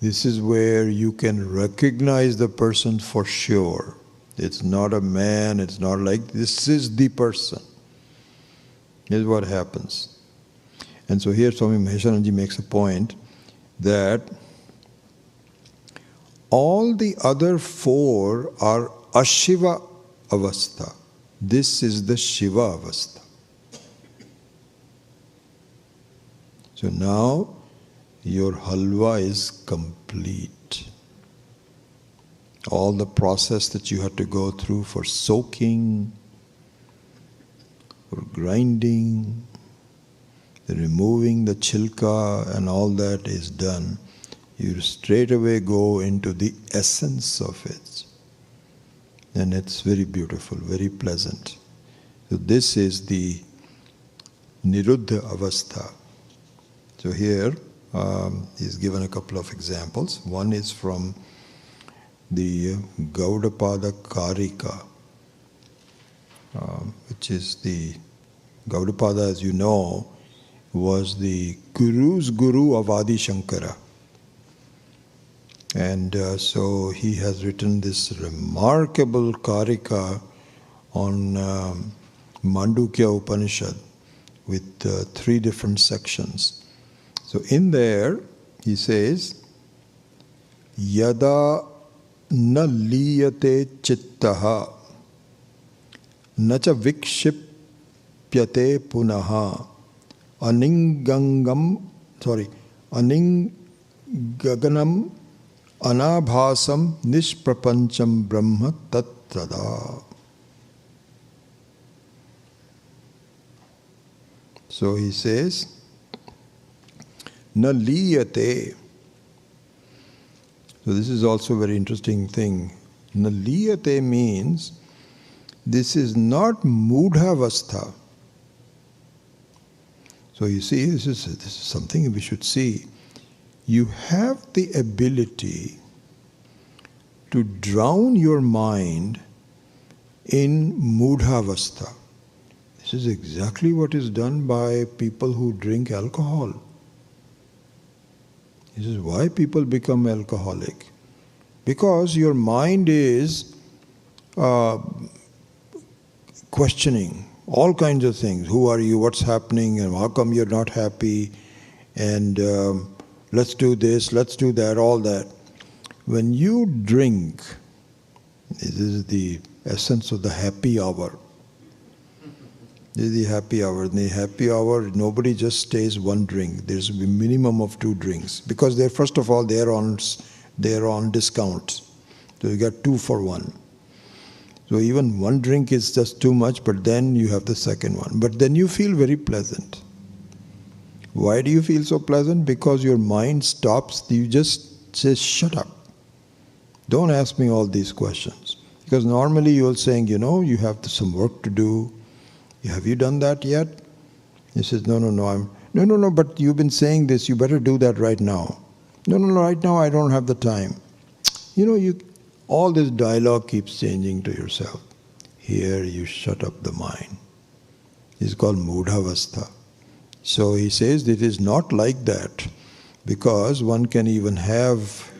this is where you can recognize the person for sure. It's not a man, it's not like, this is the person. This is what happens. And so here Swami Maheshananji makes a point that all the other 4 are Ashiva Avastha. This is the Shiva Avastha. So now your halwa is complete. All the process that you had to go through for soaking, for grinding, the removing the chilka and all that is done. You straight away go into the essence of it. And it's very beautiful, very pleasant. So this is the Niruddha Avastha. So here he's given a couple of examples. One is from the Gaudapada Karika, which is the Gaudapada, as you know, was the Guru's Guru of Adi Shankara. And so he has written this remarkable karika on Mandukya Upanishad with 3 different sections. So in there he says, Yada na liyate chittaha na cha vikshipyate punaha aninganam anabhasam nishprapancham brahma tattada. So he says, na liyate. So this is also a very interesting thing. Na liyate means this is not mudhavastha. So you see, this is something we should see. You have the ability to drown your mind in mudhavastha. This is exactly what is done by people who drink alcohol. This is why people become alcoholic. Because your mind is questioning all kinds of things. Who are you? What's happening? And how come you're not happy? And let's do this, let's do that, all that. When you drink, this is the essence of the happy hour. This is the happy hour. In the happy hour, nobody just stays one drink. There's a minimum of 2 drinks. Because they're, first of all, they're on discounts. So you get 2 for 1. So even 1 drink is just too much, but then you have the second one. But then you feel very pleasant. Why do you feel so pleasant? Because your mind stops. You just say, shut up. Don't ask me all these questions. Because normally you're saying, you have some work to do. Have you done that yet? He says, no, but you've been saying this, you better do that right now. No, right now I don't have the time. All this dialogue keeps changing to yourself. Here you shut up the mind. It's called mudhavastha. So he says it is not like that, because one can even have,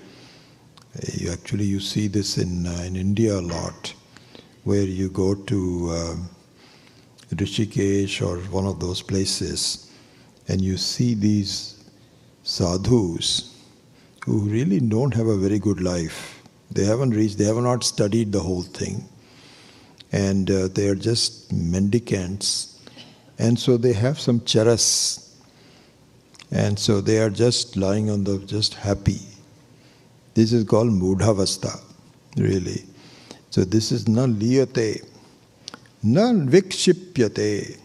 you see this in India a lot, where you go to Rishikesh or one of those places, and you see these sadhus who really don't have a very good life. They have not studied the whole thing, and they are just mendicants, and so they have some charas, and so they are just lying on just happy. This is called mudhavastha, really. So this is na liyate. Na vikshipyate.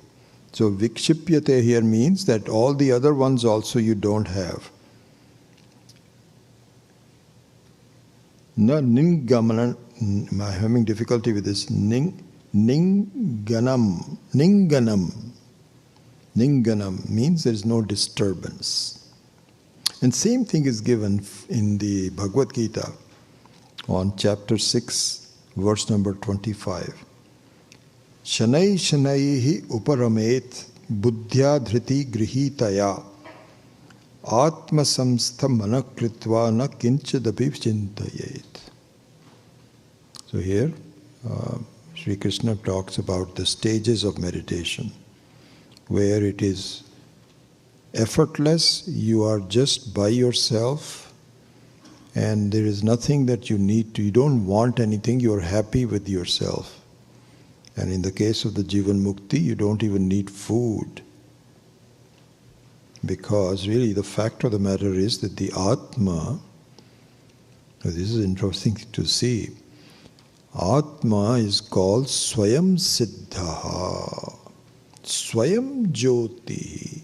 So vikshipyate here means that all the other ones also you don't have. Na ningamanam. I'm having difficulty with this. Ninganam. Ninganam means there is no disturbance. And same thing is given in the Bhagavad Gita on chapter 6, verse number 25. Shanai shanaihi uparamet buddhya dhriti grihitaya atma samstha manakritva na kinchadapi chintayet. So here Sri Krishna talks about the stages of meditation, where it is effortless, you are just by yourself, and there is nothing that you need to, you don't want anything, you are happy with yourself. And in the case of the Jivan Mukti, you don't even need food. Because really the fact of the matter is that the Atma, this is interesting to see, Atma is called Swayam Siddhaha, Swayam Jyoti,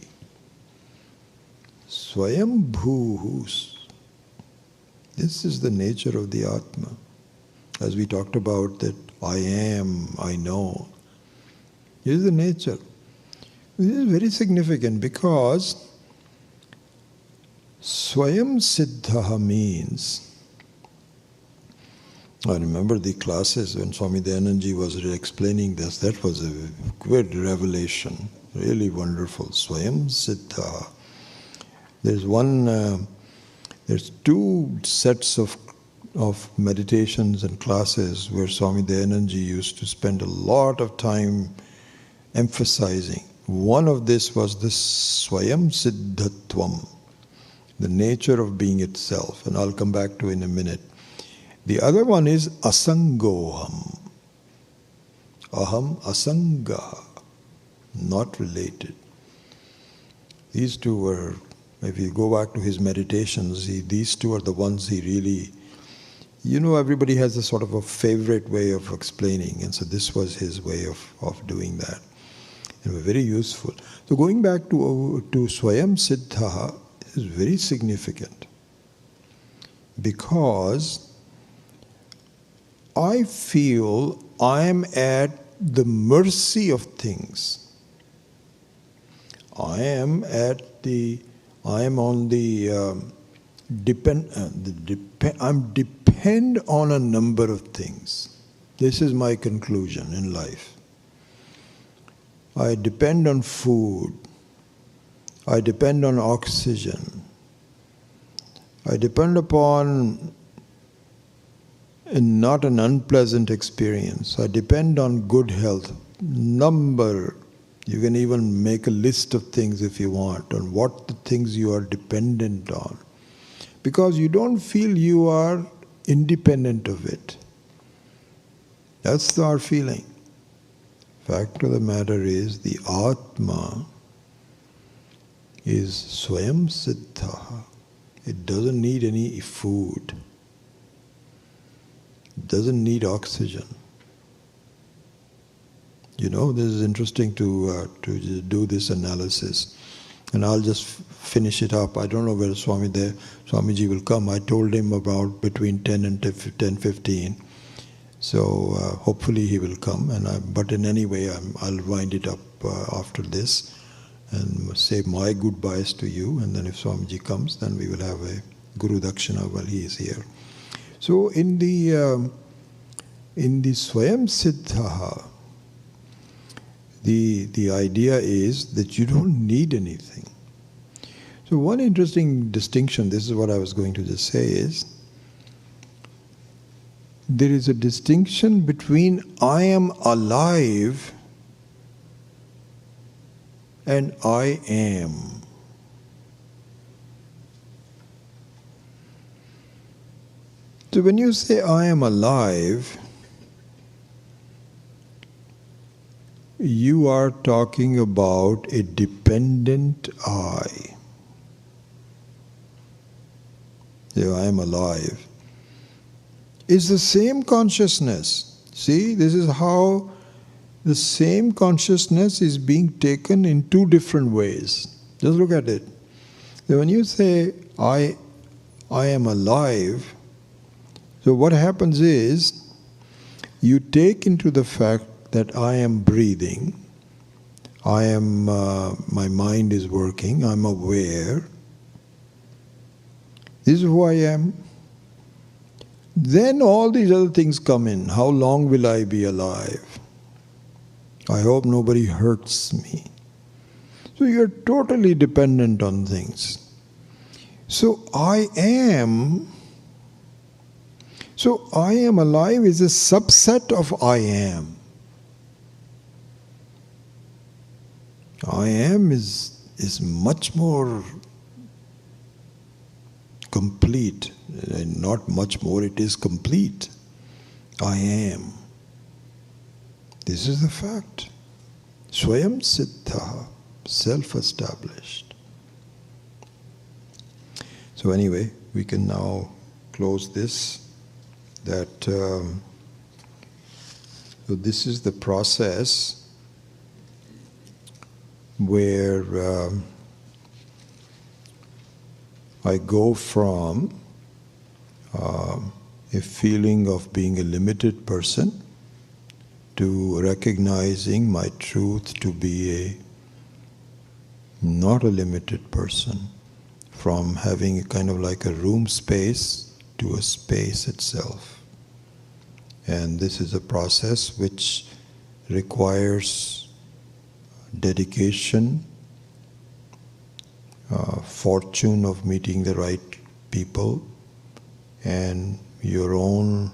Swayam Bhuhus. This is the nature of the Atma. As we talked about that, I am, I know. This is the nature. This is very significant because Swayam Siddhaha means, I remember the classes when Swami Dayananji was explaining this, that was a great revelation, really wonderful. Swayam Siddhaha. There's one There's two sets of meditations and classes where Swami Dayananji used to spend a lot of time emphasizing. One of this was the Swayam Siddhatvam, the nature of being itself, and I'll come back to in a minute. The other one is Asangoham. Aham Asanga, not related. These two were, if you go back to his meditations, these two are the ones he really, everybody has a sort of a favorite way of explaining, and so this was his way of doing that. It was very useful. So going back to Swayam Siddha is very significant, because I feel I am at the mercy of things. I'm depend on a number of things. This is my conclusion in life. I depend on food. I depend on oxygen. I depend upon not an unpleasant experience. I depend on good health. Number. You can even make a list of things if you want, on what the things you are dependent on. Because you don't feel you are independent of it. That's our feeling. Fact of the matter is, the Atma is Swayam Siddha. It doesn't need any food. It doesn't need oxygen. This is interesting to do this analysis. And I'll just finish it up. I don't know whether Swamiji will come. I told him about between 10 and 10:15. So hopefully he will come. But in any way, I'll wind it up after this and say my goodbyes to you. And then if Swamiji comes, then we will have a Guru Dakshina while he is here. So in the Swayam Siddha, the idea is that you don't need anything. So one interesting distinction, this is what I was going to just say, is there is a distinction between I am alive and I am. So when you say I am alive, you are talking about a dependent I. So I am alive. It's the same consciousness. See, this is how the same consciousness is being taken in two different ways. Just look at it. So when you say, I am alive, so what happens is, you take into the fact that I am breathing, my mind is working, I'm aware. This is who I am. Then all these other things come in. How long will I be alive? I hope nobody hurts me. So you're totally dependent on things. So I am alive is a subset of I am. I am is much more complete. Not much more, it is complete. I am. This is the fact. Swayam Siddha, self-established. So anyway, we can now close this. So this is the process where I go from a feeling of being a limited person to recognizing my truth to be not a limited person, from having a kind of like a room space to a space itself. And this is a process which requires dedication, fortune of meeting the right people and your own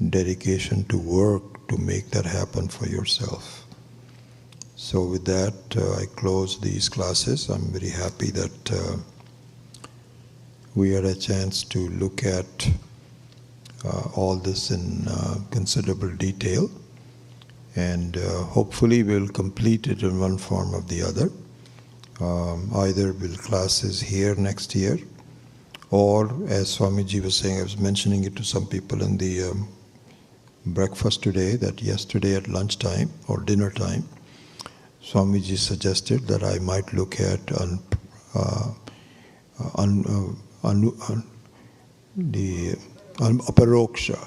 dedication to work to make that happen for yourself. So with that, I close these classes. I'm very happy that we had a chance to look at all this in considerable detail, and hopefully we'll complete it in one form or the other. Either will classes here next year, or as Swamiji was saying, I was mentioning it to some people in the breakfast today, that yesterday at lunchtime or dinner time, Swamiji suggested that I might look at the aparoksha.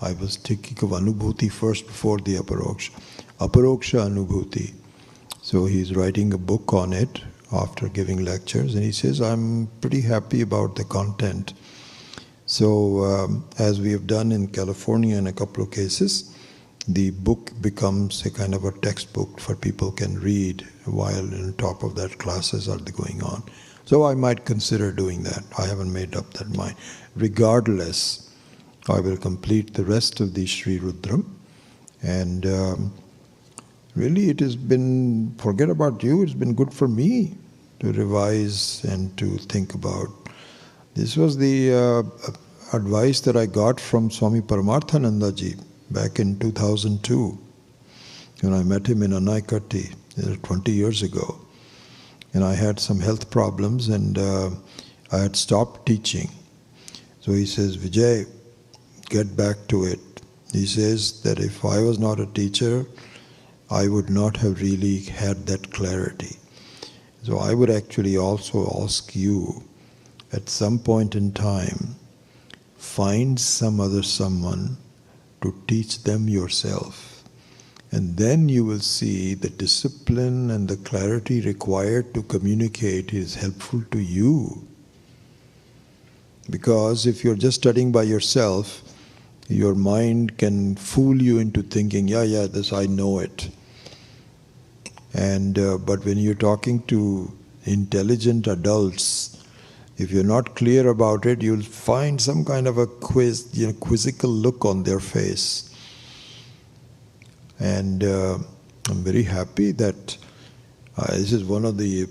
I was thinking of anubhuti first before the aparoksha. Aparoksha anubhuti. So he's writing a book on it after giving lectures, and he says, I'm pretty happy about the content. So as we have done in California in a couple of cases, the book becomes a kind of a textbook for people can read while on top of that classes are going on. So I might consider doing that. I haven't made up that mind. Regardless, I will complete the rest of the ShriRudram, and really it has been, forget about you, it's been good for me to revise and to think about. This was the advice that I got from Swami Paramarthananda ji back in 2002, when I met him in Anaikatti 20 years ago. And I had some health problems, and I had stopped teaching. So he says, Vijay, get back to it. He says that if I was not a teacher, I would not have really had that clarity. So I would actually also ask you, at some point in time, find some other someone to teach them yourself. And then you will see the discipline and the clarity required to communicate is helpful to you. Because if you're just studying by yourself, your mind can fool you into thinking, yeah, this I know it. And but when you're talking to intelligent adults, if you're not clear about it, you'll find some kind of a quizzical look on their face. And I'm very happy that this is one of the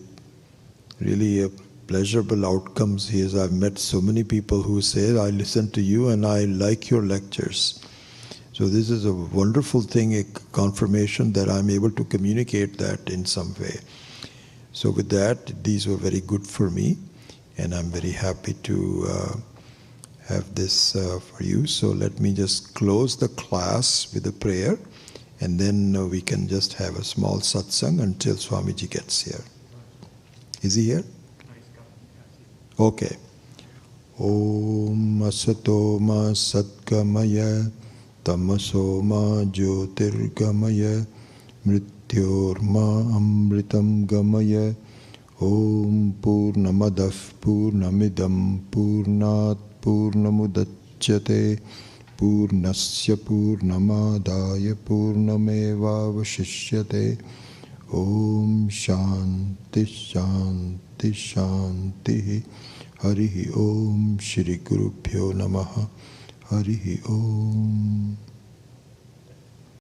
really pleasurable outcomes here. I've met so many people who say, I listen to you and I like your lectures. So this is a wonderful thing, a confirmation that I'm able to communicate that in some way. So with that, these were very good for me, and I'm very happy to have this for you. So let me just close the class with a prayer, and then we can just have a small satsang until Swamiji gets here. Is he here? Okay. Om Asato Ma Satgamaya Tamaso Ma Jyotirgamaya Mrityorma Amritam Gamaya Om Purnamadav Purnamidam Purnat Purnamudachyate Purnasya Purnamadaya Purnameva Vashishyate Om Shanti Shanti Shanti Harihi Om Shri Gurubhyo Namaha Harihi Om.